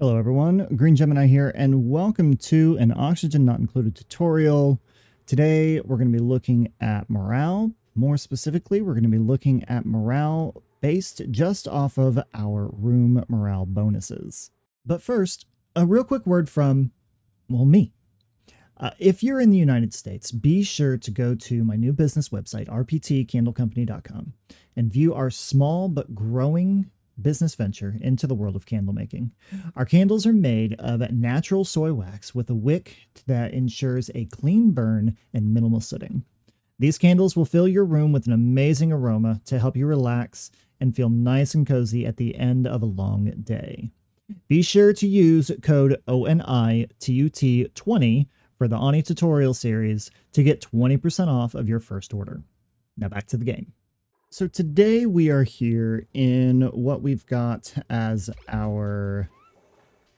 Hello everyone, Green Gemini here, and welcome to an Oxygen Not Included tutorial. Today we're going to be looking at morale. More specifically, we're going to be looking at morale based just off of our room morale bonuses. But first, a real quick word from, well, me. If you're in the United States, be sure to go to my new business website, rptcandlecompany.com, and view our small but growing business venture into the world of candle making. Our candles are made of natural soy wax with a wick that ensures a clean burn and minimal sooting. These candles will fill your room with an amazing aroma to help you relax and feel nice and cozy at the end of a long day. Be sure to use code ONITUT20 for the Ani tutorial series to get 20% off of your first order. Now back to the game. So today we are here in what we've got as our,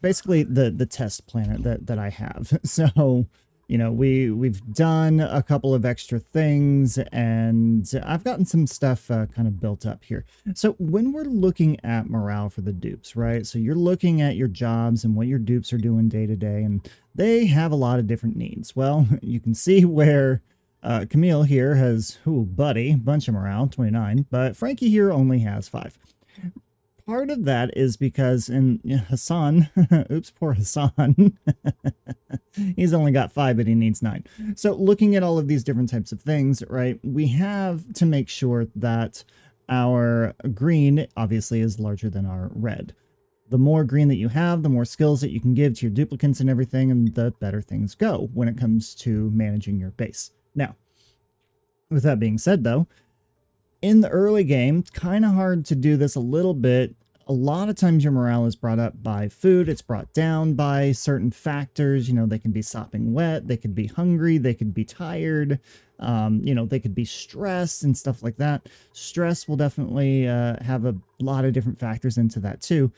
basically the test planet that I have. So, you know, we've done a couple of extra things and I've gotten some stuff kind of built up here. So when we're looking at morale for the dupes, right? So you're looking at your jobs and what your dupes are doing day to day, and they have a lot of different needs. Well, you can see where Camille here has, buddy, bunch of morale, 29, but Frankie here only has 5. Part of that is because Hassan, oops, poor Hassan, he's only got 5, but he needs 9. So looking at all of these different types of things, right, we have to make sure that our green obviously is larger than our red. The more green that you have, the more skills that you can give to your duplicants and everything, and the better things go when it comes to managing your base. Now, with that being said, though, in the early game, it's kind of hard to do this a little bit. A lot of times your morale is brought up by food. It's brought down by certain factors. You know, they can be sopping wet. They could be hungry. They could be tired. You know, they could be stressed and stuff like that. Stress will definitely have a lot of different factors into that too.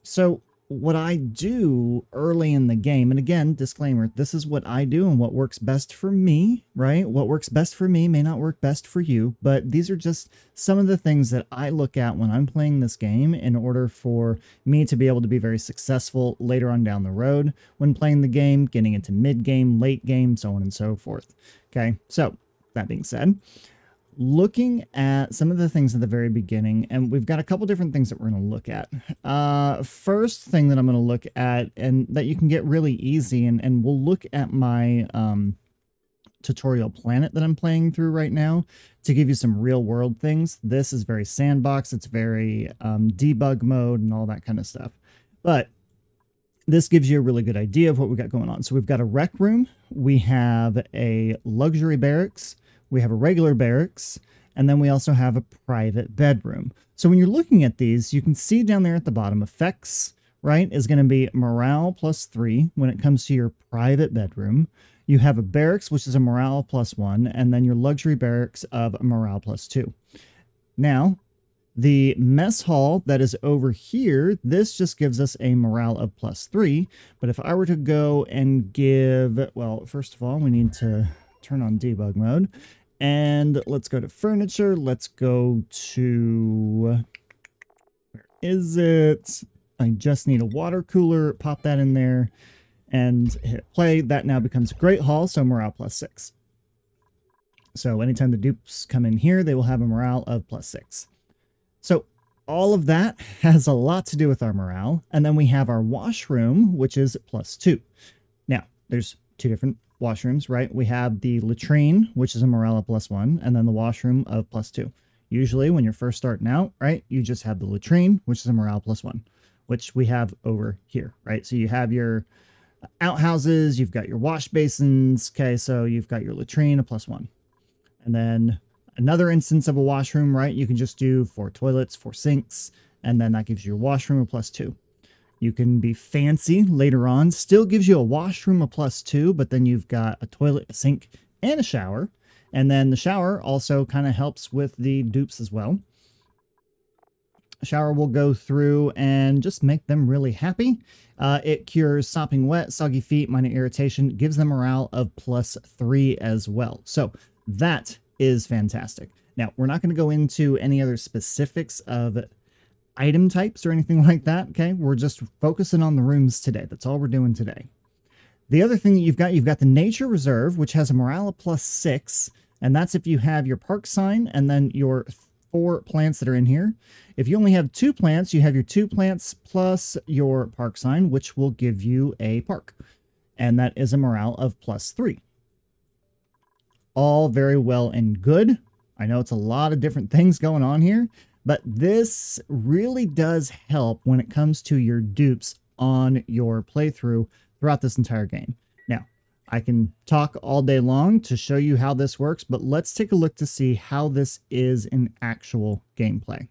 So what I do early in the game, and again, disclaimer, this is what I do and what works best for me, right? What works best for me may not work best for you, but these are just some of the things that I look at when I'm playing this game in order for me to be able to be very successful later on down the road when playing the game, getting into mid-game, late game, so on and so forth. Okay, so that being said, looking at some of the things at the very beginning, and we've got a couple different things that we're going to look at. First thing that I'm going to look at, and that you can get really easy, and we'll look at my tutorial planet that I'm playing through right now to give you some real world things. This is very sandbox, it's very debug mode and all that kind of stuff. But this gives you a really good idea of what we've got going on. So we've got a rec room, we have a luxury barracks, we have a regular barracks, and then we also have a private bedroom. So when you're looking at these, you can see down there at the bottom, effects, right, is going to be morale +3 when it comes to your private bedroom. You have a barracks, which is a morale +1, and then your luxury barracks of a morale +2. Now, the mess hall that is over here, this just gives us a morale of +3. But if I were to go and give, well, first of all, we need to turn on debug mode. And let's go to furniture. Let's go to, where is it? I just need a water cooler. Pop that in there and hit play. That now becomes a great hall, so morale +6. So anytime the dupes come in here, they will have a morale of +6. So all of that has a lot to do with our morale. And then we have our washroom, which is +2. Now, there's 2 different washrooms, right? We have the latrine, which is a morale of +1, and then the washroom of +2. Usually when you're first starting out, right, you just have the latrine, which is a morale +1, which we have over here, right? So you have your outhouses, you've got your wash basins, okay, so you've got your latrine, a +1. And then another instance of a washroom, right, you can just do 4 toilets, 4 sinks, and then that gives you a washroom of +2. You can be fancy later on, still gives you a washroom of +2, but then you've got a toilet, a sink, and a shower. And then the shower also kind of helps with the dupes as well. A shower will go through and just make them really happy. It cures sopping wet, soggy feet, minor irritation, gives them morale of +3 as well. So that is fantastic. Now, we're not going to go into any other specifics of item types or anything like that. Okay, we're just focusing on the rooms today. That's all we're doing today. The other thing that you've got the Nature Reserve, which has a morale of +6, and that's if you have your park sign and then your 4 plants that are in here. If you only have 2 plants, you have your 2 plants plus your park sign, which will give you a park. And that is a morale of +3. All very well and good. I know it's a lot of different things going on here, but this really does help when it comes to your dupes on your playthrough throughout this entire game. Now, I can talk all day long to show you how this works, but let's take a look to see how this is in actual gameplay.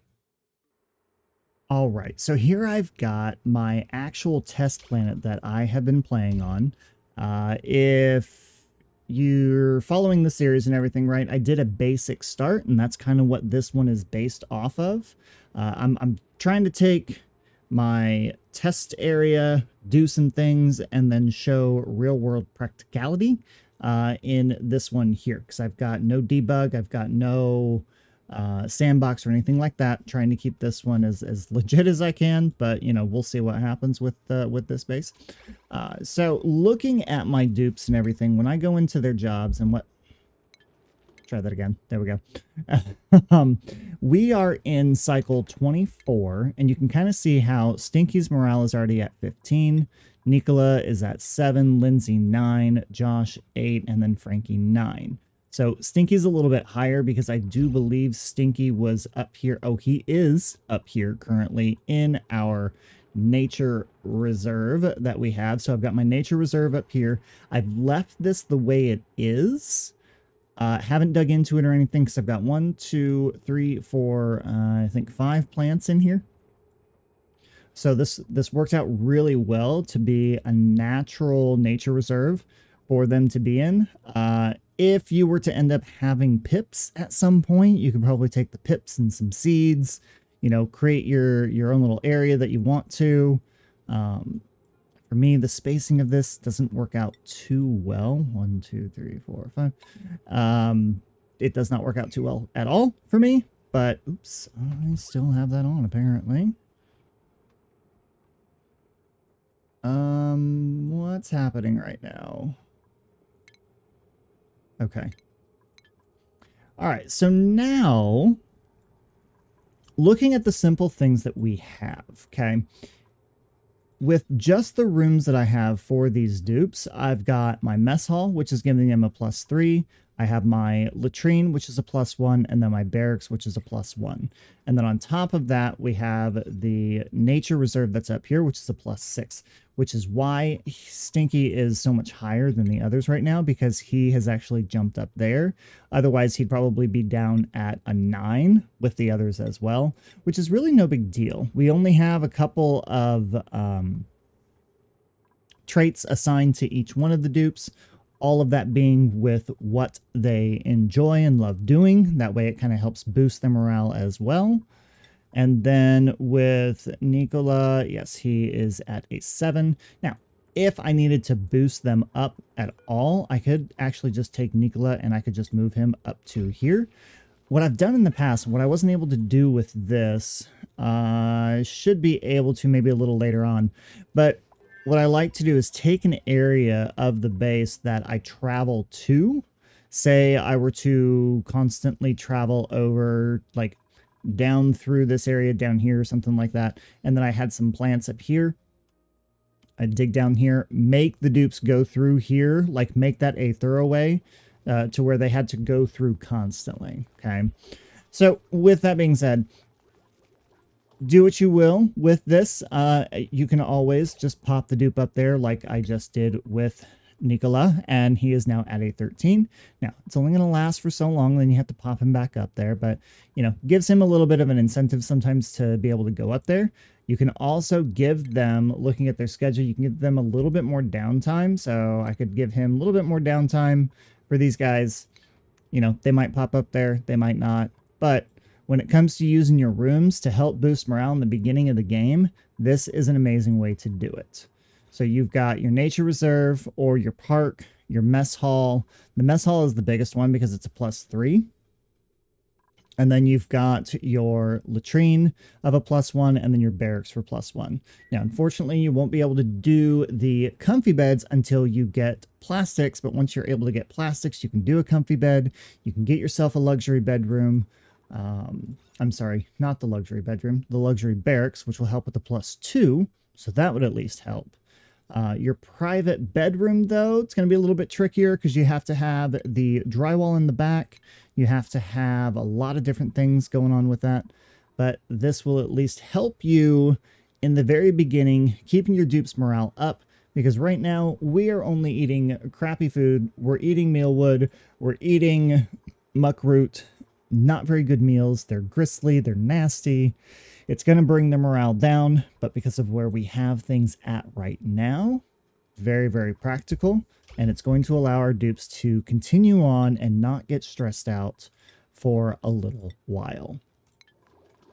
All right, so here I've got my actual test planet that I have been playing on. If you're following the series and everything, right, I did a basic start, and that's kind of what this one is based off of. I'm trying to take my test area, do some things, and then show real-world practicality in this one here, because I've got no debug, I've got no sandbox or anything like that, trying to keep this one as legit as I can, but you know, we'll see what happens with this base. So looking at my dupes and everything, when I go into their jobs and try that again, there we go. We are in cycle 24, and you can kind of see how Stinky's morale is already at 15, Nicola is at 7, Lindsay 9, Josh 8, and then Frankie 9. So Stinky's a little bit higher because I do believe Stinky was up here. Oh, he is up here currently in our nature reserve that we have. So I've got my nature reserve up here. I've left this the way it is. Haven't dug into it or anything because I've got 1, 2, 3, 4, I think 5 plants in here. So this worked out really well to be a natural nature reserve for them to be in. If you were to end up having pips at some point, you could probably take the pips and some seeds, you know, create your own little area that you want to. For me, the spacing of this doesn't work out too well. 1, 2, 3, 4, 5. It does not work out too well at all for me, but oops, I still have that on apparently. What's happening right now? Okay. All right, so now looking at the simple things that we have, okay? With just the rooms that I have for these dupes, I've got my mess hall, which is giving them a +3. I have my latrine, which is a +1, and then my barracks, which is a +1. And then on top of that, we have the nature reserve that's up here, which is a +6, which is why Stinky is so much higher than the others right now, because he has actually jumped up there. Otherwise, he'd probably be down at a 9 with the others as well, which is really no big deal. We only have a couple of traits assigned to each one of the dupes, all of that being with what they enjoy and love doing. That way it kind of helps boost their morale as well. And then with Nicola, yes, he is at a 7. Now, if I needed to boost them up at all, I could actually just take Nicola and I could just move him up to here. What I've done in the past, what I wasn't able to do with this, I should be able to maybe a little later on, but what I like to do is take an area of the base that I travel to. Say I were to constantly travel over, like, down through this area down here or something like that, and then I had some plants up here. I'd dig down here, make the dupes go through here, like make that a thoroughway to where they had to go through constantly, okay? So with that being said, do what you will with this. You can always just pop the dupe up there like I just did with Nicola, and he is now at a 13. Now, it's only going to last for so long, then you have to pop him back up there, but, you know, gives him a little bit of an incentive sometimes to be able to go up there. You can also give them, looking at their schedule, you can give them a little bit more downtime, so I could give him a little bit more downtime for these guys. You know, they might pop up there, they might not, but when it comes to using your rooms to help boost morale in the beginning of the game, this is an amazing way to do it. So you've got your nature reserve or your park, your mess hall. The mess hall is the biggest one because it's a +3. And then you've got your latrine of a +1, and then your barracks for +1. Now, unfortunately, you won't be able to do the comfy beds until you get plastics, but once you're able to get plastics, you can do a comfy bed. You can get yourself a luxury bedroom. I'm sorry, not the luxury bedroom, the luxury barracks, which will help with the +2, so that would at least help. Your private bedroom, though, it's going to be a little bit trickier because you have to have the drywall in the back. You have to have a lot of different things going on with that. But this will at least help you in the very beginning, keeping your dupes' morale up. Because right now, we are only eating crappy food. We're eating mealwood. We're eating muckroot. Not very good meals. They're gristly. They're nasty. It's going to bring the morale down, but because of where we have things at right now, very, very practical, and it's going to allow our dupes to continue on and not get stressed out for a little while.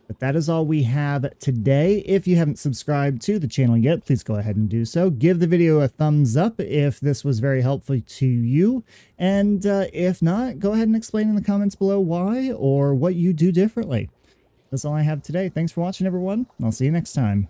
But that is all we have today. If you haven't subscribed to the channel yet, please go ahead and do so. Give the video a thumbs up if this was very helpful to you. And if not, go ahead and explain in the comments below why or what you do differently. That's all I have today. Thanks for watching, everyone. I'll see you next time.